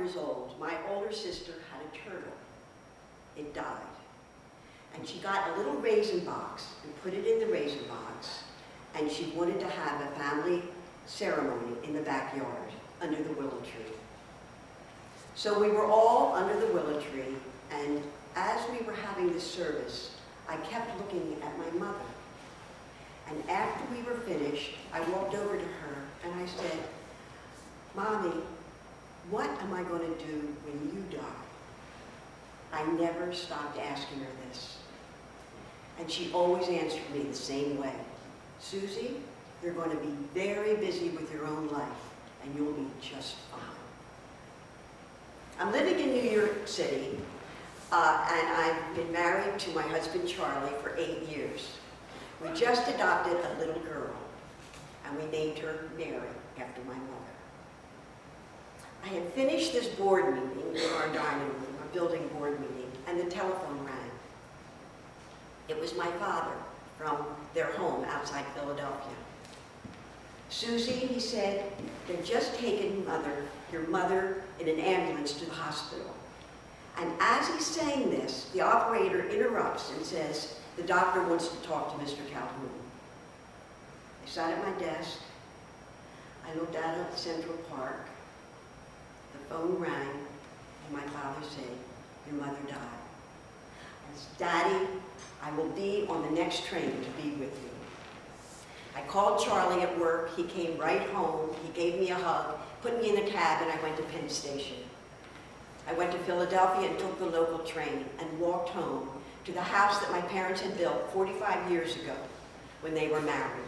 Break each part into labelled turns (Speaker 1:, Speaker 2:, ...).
Speaker 1: years old, my older sister had a turtle. It died. And she got a little raisin box and put it in the raisin box, and she wanted to have a family ceremony in the backyard under the willow tree. So we were all under the willow tree, and as we were having this service, I kept looking at my mother. And after we were finished, I walked over to her and I said, "Mommy, what am I going to do when you die?" I never stopped asking her this. And she always answered me the same way. "Susie, you're going to be very busy with your own life, and you'll be just fine." I'm living in New York City, and I've been married to my husband Charlie for 8 years. We just adopted a little girl, and we named her Mary after my mother. I had finished this board meeting in our dining room, a building board meeting, and the telephone rang. It was my father from their home outside Philadelphia. "Susie," he said, "they're just taking your mother in an ambulance to the hospital." And as he's saying this, the operator interrupts and says, "The doctor wants to talk to Mr. Calhoun." I sat at my desk. I looked out at Central Park. The phone rang, and my father said, "Your mother died." I said, "Daddy, I will be on the next train to be with you." I called Charlie at work. He came right home. He gave me a hug, put me in a cab, and I went to Penn Station. I went to Philadelphia and took the local train and walked home to the house that my parents had built 45 years ago when they were married.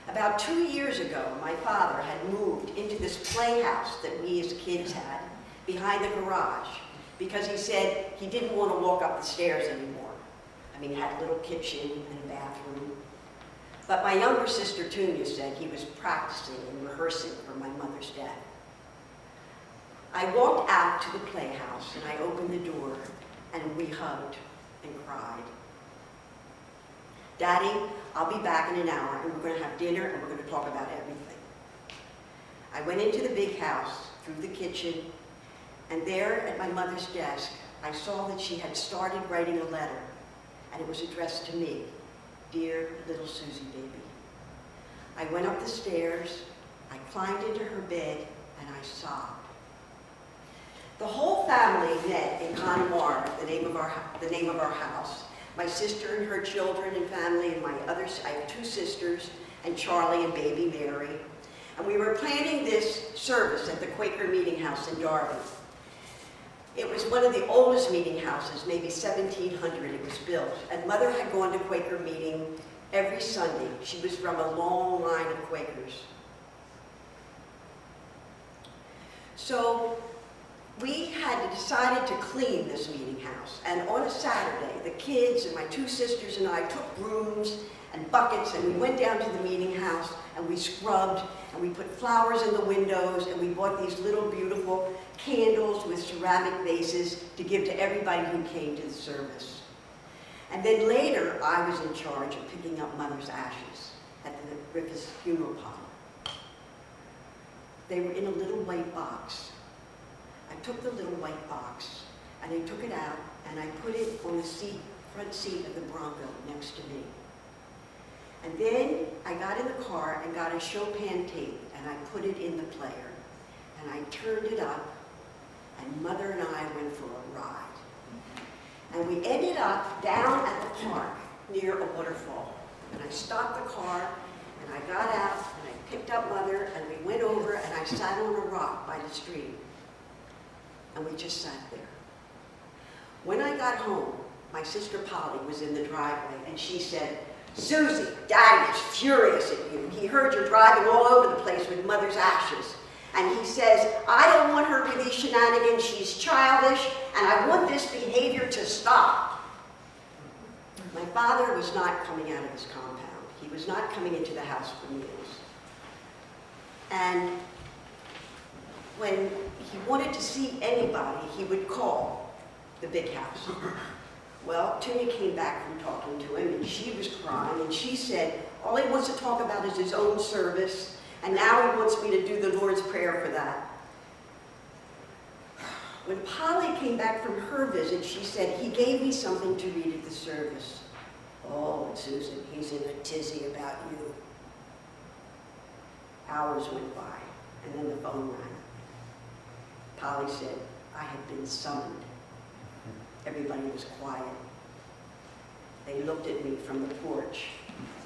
Speaker 1: About 2 years ago, my father had moved into this playhouse that we as kids had behind the garage because he said he didn't want to walk up the stairs anymore. I mean, it had a little kitchen and a bathroom. But my younger sister, Tunya, said he was practicing and rehearsing for my mother's death. I walked out to the playhouse and I opened the door and we hugged and cried. "Daddy, I'll be back in an hour and we're going to have dinner and we're going to talk about everything." I went into the big house through the kitchen, and there at my mother's desk, I saw that she had started writing a letter, and it was addressed to me. "Dear little Susie baby." I went up the stairs, I climbed into her bed, and I sobbed. The whole family met in Connemara, the name of our house. My sister and her children and family, and I have 2 sisters, and Charlie and baby Mary. And we were planning this service at the Quaker Meeting House in Darby. It was one of the oldest meeting houses, maybe 1700 it was built. And Mother had gone to Quaker meeting every Sunday. She was from a long line of Quakers. So we had decided to clean this meeting house. And on a Saturday, the kids and my 2 sisters and I took brooms and buckets and we went down to the meeting house and we scrubbed and we put flowers in the windows and we bought these little beautiful candles with ceramic vases to give to everybody who came to the service. And then later, I was in charge of picking up Mother's ashes at the Riffus funeral parlor. They were in a little white box. I took the little white box and I took it out and I put it on the front seat of the Bronco next to me. And then I got in the car and got a Chopin tape and I put it in the player and I turned it up and Mother and I went for a ride. And we ended up down at the park near a waterfall. And I stopped the car and I got out and I picked up Mother and we went over and I sat on a rock by the stream. And we just sat there. When I got home, my sister Polly was in the driveway and she said, "Susie, Daddy is furious at you. He heard you're driving all over the place with Mother's ashes. And he says, I don't want her for these shenanigans. She's childish, and I want this behavior to stop." My father was not coming out of his compound. He was not coming into the house for meals. And when he wanted to see anybody, he would call the big house. Well, Tunya came back from talking to him, and she was crying, and she said, all he wants to talk about is his own service, and now he wants me to do the Lord's Prayer for that. When Polly came back from her visit, she said, he gave me something to read at the service. Oh, and Susan, he's in a tizzy about you. Hours went by, and then the phone rang. Polly said, I had been summoned. Everybody was quiet. They looked at me from the porch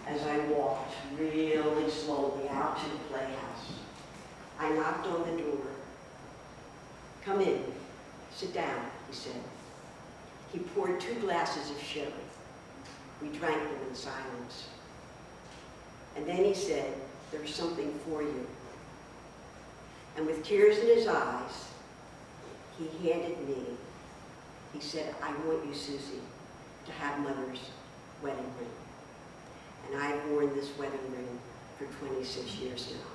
Speaker 1: as I walked really slowly out to the playhouse. I knocked on the door. Come in, sit down, he said. He poured 2 glasses of sherry. We drank them in silence. And then he said, there's something for you. And with tears in his eyes, he handed me, he said, I want you, Susie, to have Mother's wedding ring. And I've worn this wedding ring for 26 years now.